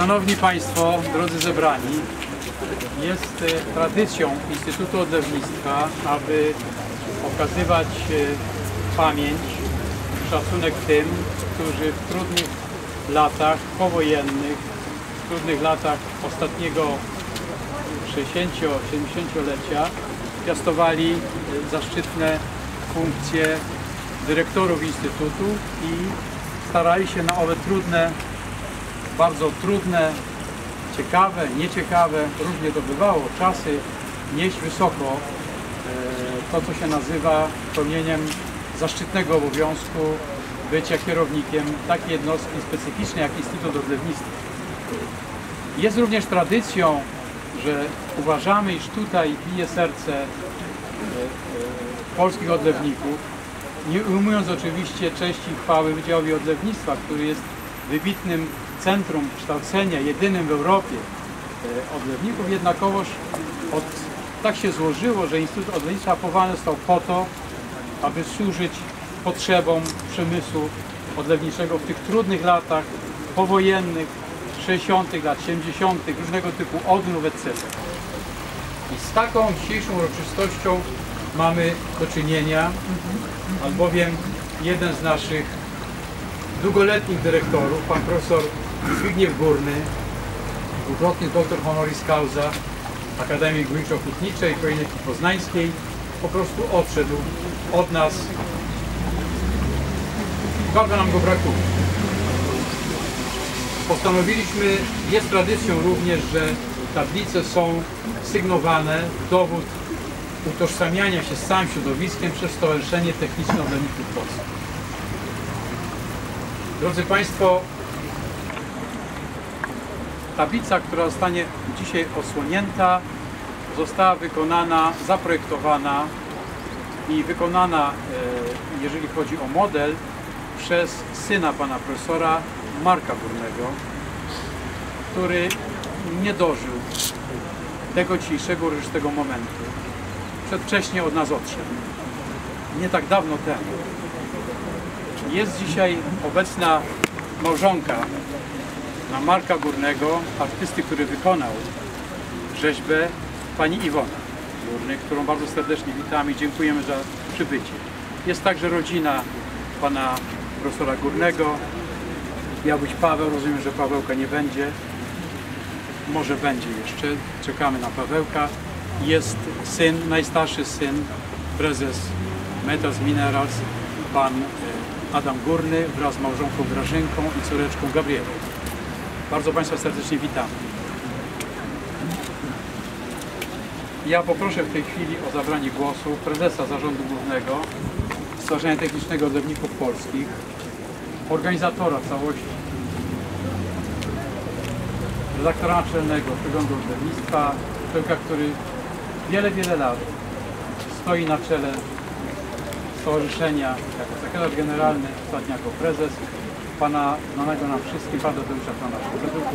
Szanowni Państwo, drodzy zebrani, jest tradycją Instytutu Odlewnictwa, aby okazywać pamięć, szacunek tym, którzy w trudnych latach powojennych, w trudnych latach ostatniego 60-70-lecia piastowali zaszczytne funkcje dyrektorów Instytutu i starali się na owe trudne, bardzo trudne, ciekawe, nieciekawe, różnie to bywało, czasy nieść wysoko to, co się nazywa pełnieniem zaszczytnego obowiązku bycia kierownikiem takiej jednostki specyficznej jak Instytut Odlewnictwa. Jest również tradycją, że uważamy, iż tutaj bije serce polskich odlewników, nie ujmując oczywiście cześci i chwały Wydziałowi Odlewnictwa, który jest wybitnym centrum kształcenia, jedynym w Europie odlewników, jednakowoż tak się złożyło, że Instytut Odlewnictwa powołany został po to, aby służyć potrzebom przemysłu odlewniczego w tych trudnych latach powojennych, 60. lat, 70., różnego typu odnów, etc. I z taką dzisiejszą uroczystością mamy do czynienia, albowiem jeden z naszych długoletnich dyrektorów, pan profesor Zbigniew Górny, dwukrotny doktor honoris causa Akademii Górniczo-Hutniczej Politechniki Poznańskiej, po prostu odszedł od nas. Bardzo nam go brakuje. Postanowiliśmy, jest tradycją również, że tablice są sygnowane, dowód utożsamiania się z całym środowiskiem przez Stowarzyszenie Techniczne Odlewników Polskich. Drodzy Państwo, tablica, która zostanie dzisiaj osłonięta, została wykonana, zaprojektowana i wykonana, jeżeli chodzi o model, przez syna pana profesora Marka Górnego, który nie dożył tego dzisiejszego uroczystego momentu. Przedwcześnie od nas odszedł. Nie tak dawno temu. Jest dzisiaj obecna małżonka na Marka Górnego, artysty, który wykonał rzeźbę, pani Iwona Górny, którą bardzo serdecznie witamy i dziękujemy za przybycie. Jest także rodzina pana profesora Górnego. Miał być Paweł, rozumiem, że Pawełka nie będzie. Może będzie jeszcze, czekamy na Pawełka. Jest syn, najstarszy syn, prezes Metals Minerals, pan Adam Górny wraz z małżonką Grażynką i córeczką Gabrielą. Bardzo Państwa serdecznie witamy. Ja poproszę w tej chwili o zabranie głosu prezesa Zarządu Głównego Stowarzyszenia Technicznego Odlewników Polskich, organizatora całości, redaktora naczelnego Przeglądu Odlewnictwa, człowieka, który wiele lat stoi na czele stowarzyszenia jako sekretarz generalny, ostatnio jako prezes, pana znanego nam wszystkim, pana Tadeusza Klanasza.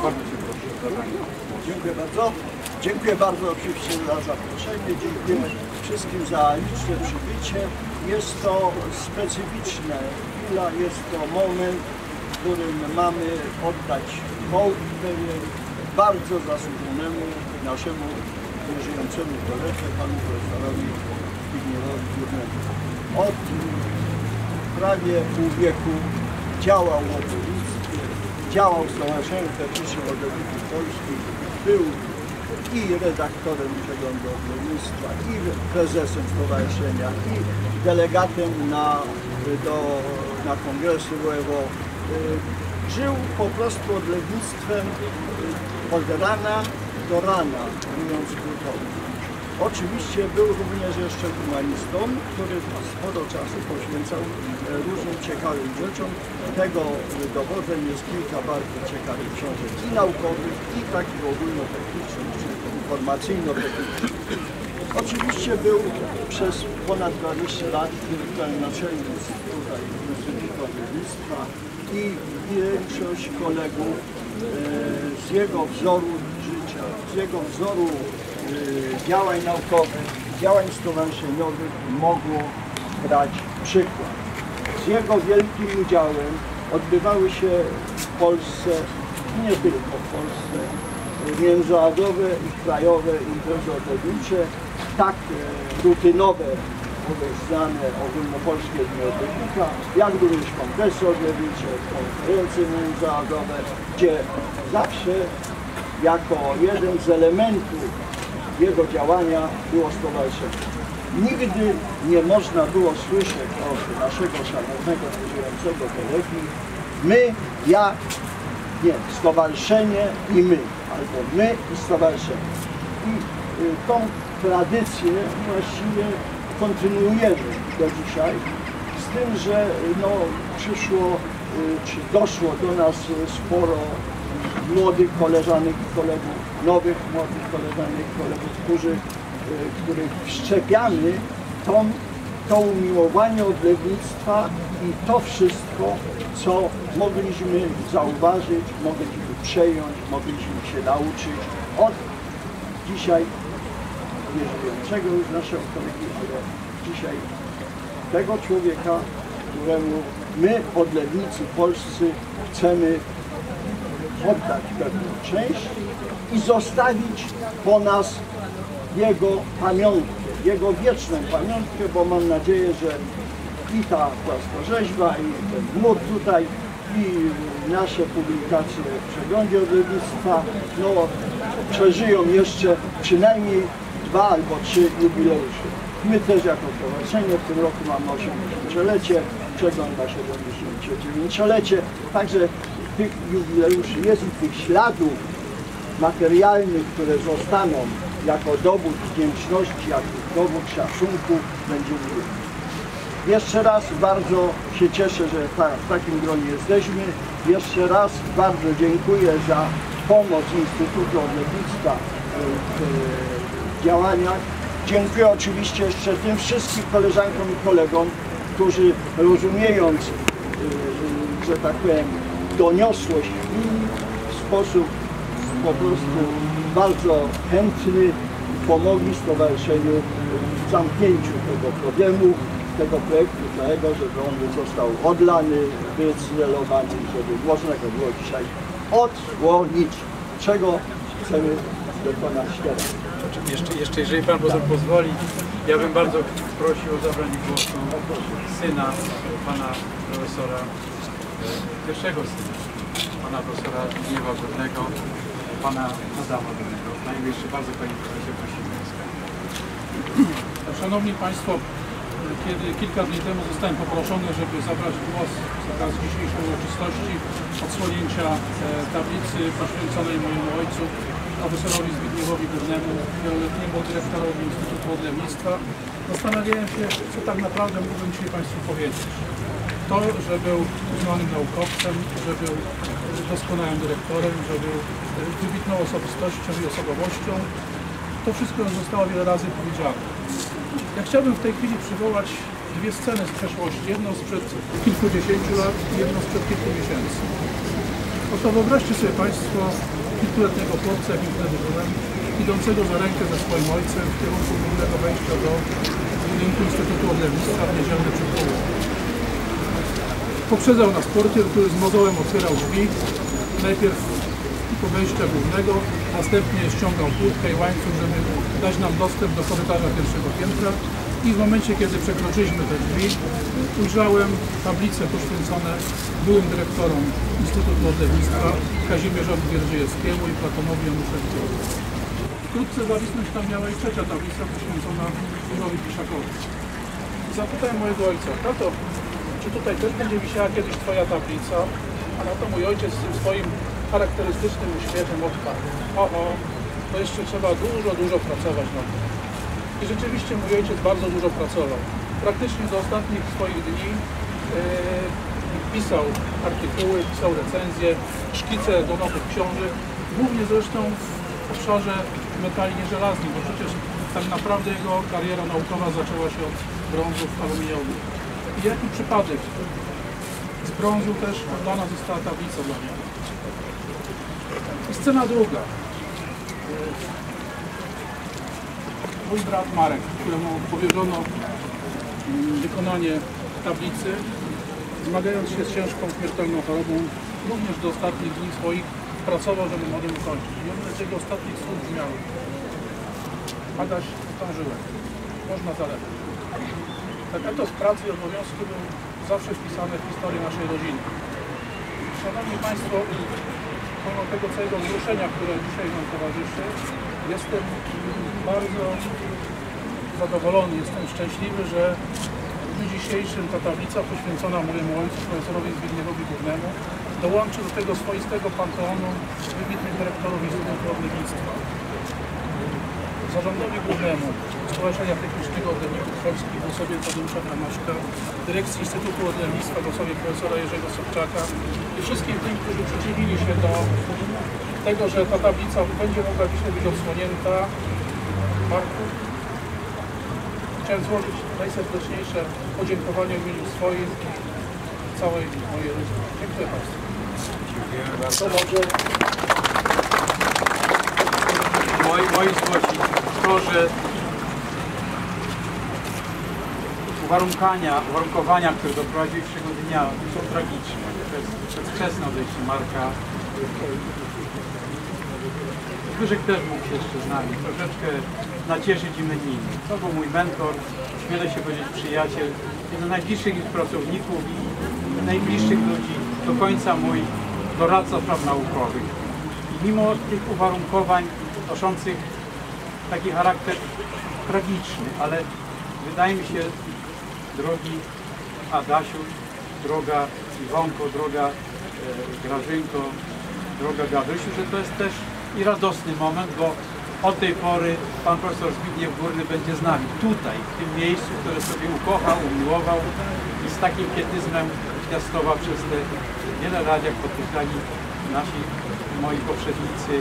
Bardzo Cię proszę o zabranie. Dziękuję bardzo. Dziękuję bardzo oczywiście za zaproszenie. Dziękuję wszystkim za liczne przybycie. Jest to specyficzna chwila, jest to moment, w którym mamy oddać hołd bardzo zasłużonemu naszemu żyjącemu koledze, panu profesorowi Zbigniewowi Górnemu. Od prawie pół wieku działał w odlewnictwie, działał w Stowarzyszeniu Technicznym Odlewników Polskich, był i redaktorem Przeglądu Odlewnictwa, i prezesem stowarzyszenia, i delegatem na kongresy WEWO. Żył po prostu odlewnictwem od rana do rana, mówiąc krótko. Oczywiście był również jeszcze humanistą, który sporo czasu poświęcał różnym ciekawym rzeczom. Tego dowodem jest kilka bardzo ciekawych książek i naukowych, i takich ogólnotechnicznych, czy informacyjno-technicznych. Oczywiście był przez ponad 20 lat dyrektorem naczelnym Instytutu Odlewnictwa i większość kolegów z jego wzoru życia, z jego wzoru działań naukowych, działań stowarzyszeniowych mogło brać przykład. Z jego wielkim udziałem odbywały się w Polsce nie tylko w Polsce, międzynarodowe i krajowe imprezy odlewnicze, tak rutynowe, znane ogólnopolskie dni odlewnika, jak również kongresy odlewnicze, konferencje międzynarodowe, gdzie zawsze jako jeden z elementów jego działania było stowarzyszenie. Nigdy nie można było słyszeć od naszego szanownego, żyjącego kolegi my, ja, nie, stowarzyszenie i my, albo my i stowarzyszenie. I tą tradycję właściwie kontynuujemy do dzisiaj, z tym, że no, przyszło, czy doszło do nas sporo młodych koleżanek i kolegów, nowych młodych koleżanek i kolegów, których wszczepiamy to umiłowanie odlewnictwa i to wszystko, co mogliśmy zauważyć, mogliśmy przejąć, mogliśmy się nauczyć od dzisiaj nieżyjącego już naszego kolegi, ale dzisiaj tego człowieka, któremu my, odlewnicy polscy, chcemy oddać pewną część i zostawić po nas jego pamiątkę, jego wieczną pamiątkę, bo mam nadzieję, że i ta płaskorzeźba, i ten mur tutaj, i nasze publikacje w przeglądzie odlewnictwa no, przeżyją jeszcze przynajmniej 2 albo 3 jubileusze. My też jako stowarzyszenie w tym roku mamy 80-lecie, przegląd ma 79-lecie, także tych jubileuszy jest i tych śladów materialnych, które zostaną jako dowód wdzięczności, jako dowód szacunku będzie miły. Jeszcze raz bardzo się cieszę, że w takim gronie jesteśmy. Jeszcze raz bardzo dziękuję za pomoc Instytutu Odlewnictwa w działaniach. Dziękuję oczywiście jeszcze tym wszystkim koleżankom i kolegom, którzy rozumiejąc, że tak powiem, doniosłość w sposób po prostu bardzo chętny pomogli stowarzyszeniu w zamknięciu tego problemu, tego projektu całego, żeby on został odlany, wycelowany, żeby można go było dzisiaj odsłonić, czego chcemy dokonać teraz. Jeszcze jeżeli Pan pozwoli, ja bym bardzo prosił o zabranie głosu syna Pana profesora, pierwszego syna Pana profesora Zbigniewa Godnego, Pana Adama Godnego. Najmniejszy bardzo Panie Profesorze prosimy. Szanowni Państwo, kiedy kilka dni temu zostałem poproszony, żeby zabrać głos z okazji dzisiejszej uroczystości odsłonięcia tablicy poświęconej mojemu ojcu, profesorowi Zbigniewowi Godnemu, wieloletniemu dyrektorowi Instytutu Odlewnictwa, zastanawiałem się, co tak naprawdę mógłbym dzisiaj Państwu powiedzieć. To, że był uznanym naukowcem, że był doskonałym dyrektorem, że był wybitną osobistością i osobowością, to wszystko już zostało wiele razy powiedziane. Ja chciałbym w tej chwili przywołać 2 sceny z przeszłości, jedną sprzed kilkudziesięciu lat i jedną sprzed kilku miesięcy. Oto wyobraźcie sobie Państwo kilkuletniego chłopca, jakim wtedy byłem, idącego za rękę ze swoim ojcem w kierunku głównego wejścia do budynku Instytutu Odlewnictwa w niedzielne przedpołudnie. Poprzedzał nas portier, który z mozołem otwierał drzwi, najpierw do wejścia głównego, następnie ściągał kłódkę i łańcuch, żeby dać nam dostęp do korytarza pierwszego piętra i w momencie, kiedy przekroczyliśmy te drzwi, ujrzałem tablice poświęcone byłym dyrektorom Instytutu Odlewnictwa Kazimierzowi Gierdziejewskiemu i Platonowi Januszewskiemu. Wkrótce zawisnąć tam miała i trzecia tablica poświęcona Józefowi Piszakowi. Zapytałem mojego ojca: tato, czy tutaj też będzie wisiała kiedyś Twoja tablica? A na to mój ojciec z tym swoim charakterystycznym uśmiechem odparł: oho, to jeszcze trzeba dużo pracować nad tym. I rzeczywiście mój ojciec bardzo dużo pracował. Praktycznie do ostatnich swoich dni pisał artykuły, pisał recenzje, szkice do nowych książek, głównie zresztą w obszarze metali nieżelaznych, bo przecież tak naprawdę jego kariera naukowa zaczęła się od brązów aluminiowych. I jaki przypadek? Z brązu też oddana została tablica dla niego. I scena druga. Mój brat Marek, któremu powierzono wykonanie tablicy, zmagając się z ciężką, śmiertelną chorobą, również do ostatnich dni swoich pracował, żeby model ukończyć. I jedne z jego ostatnich słów brzmiały: Adaś, zdążyłem, można zalegać. Ten etos pracy i obowiązku był zawsze wpisany w historię naszej rodziny. Szanowni Państwo, pomimo tego całego wzruszenia, które dzisiaj nam towarzyszy, jestem bardzo zadowolony, jestem szczęśliwy, że w dniu dzisiejszym ta tablica poświęcona mojemu ojcu, profesorowi Zbigniewowi Górnemu, dołączy do tego swoistego panteonu wybitnych dyrektorów Instytutu Odlewnictwa. Zarządowi Głównemu Stowarzyszenia Technicznego Odlewników Polskich w osobie Tadeusza Kamaszka, Dyrekcji Instytutu Odlewnictwa w osobie profesora Jerzego Sobczaka i wszystkim tym, którzy przyczynili się do tego, że ta tablica będzie mogła dzisiaj być odsłonięta. Marku, chciałem złożyć najserdeczniejsze podziękowanie w imieniu swoim i całej mojej rodziny. Dziękuję Państwu. Dziękujemy bardzo. Moi zgłosić to, że uwarunkowania, które doprowadziły dzisiejszego dnia, są tragiczne. To jest przedwczesne odejście Marka. Zbyszek też mógł się jeszcze z nami troszeczkę nacieszyć i meniny. To był mój mentor, śmielę się powiedzieć przyjaciel, jeden z najbliższych pracowników i najbliższych ludzi, do końca mój doradca spraw naukowych. I mimo tych uwarunkowań noszących taki charakter tragiczny, ale wydaje mi się, drogi Adasiu, droga Iwonko, droga Grażynko, droga Gabrysiu, że to jest też i radosny moment, bo od tej pory pan profesor Zbigniew Górny będzie z nami, tutaj, w tym miejscu, które sobie ukochał, umiłował i z takim pietyzmem piastował przez te wiele lat, jak podkreślali moi poprzednicy,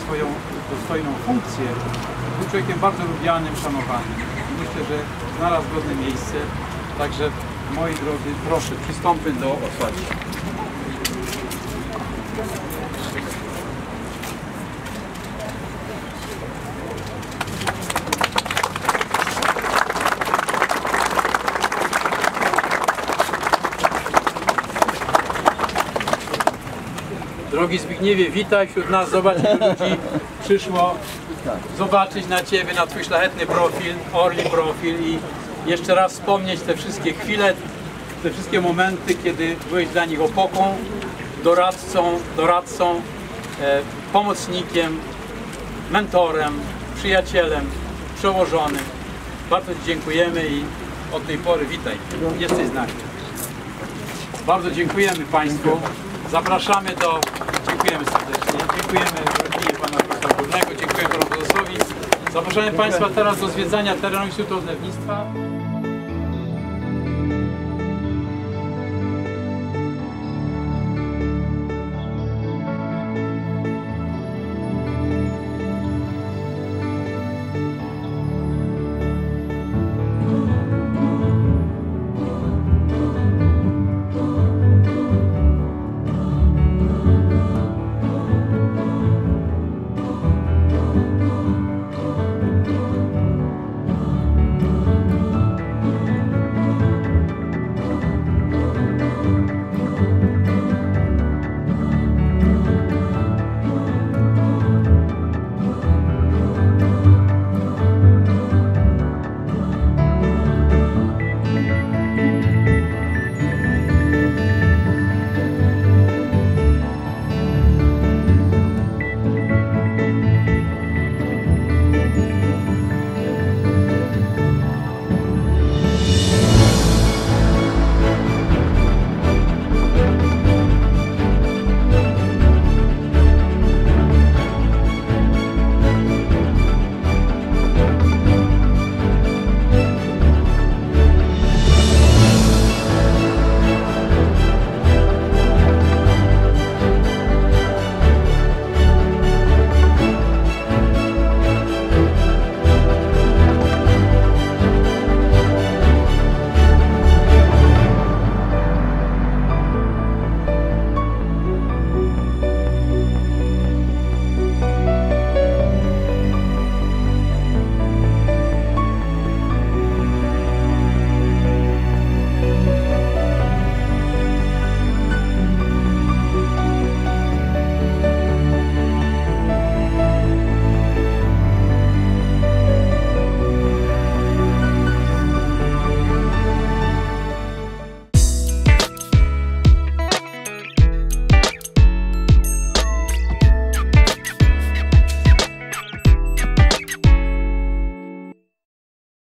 swoją dostojną funkcję. Był człowiekiem bardzo lubianym, szanowanym. Myślę, że znalazł godne miejsce. Także, moi drodzy, proszę, przystąpmy do otwarcia. Drogi Zbigniewie, witaj wśród nas. Zobacz, ilu ludzi przyszło zobaczyć na Ciebie, na Twój szlachetny profil, orli profil i jeszcze raz wspomnieć te wszystkie chwile, te wszystkie momenty, kiedy byłeś dla nich opoką, doradcą, pomocnikiem, mentorem, przyjacielem, przełożonym. Bardzo Ci dziękujemy i od tej pory witaj, jesteś z nami. Bardzo dziękujemy Państwu. Zapraszamy dziękujemy serdecznie, dziękujemy rodzinie pana profesora Górnego, dziękuję panu prezesowi. Zapraszamy Państwa teraz do zwiedzania terenu Instytutu Odlewnictwa.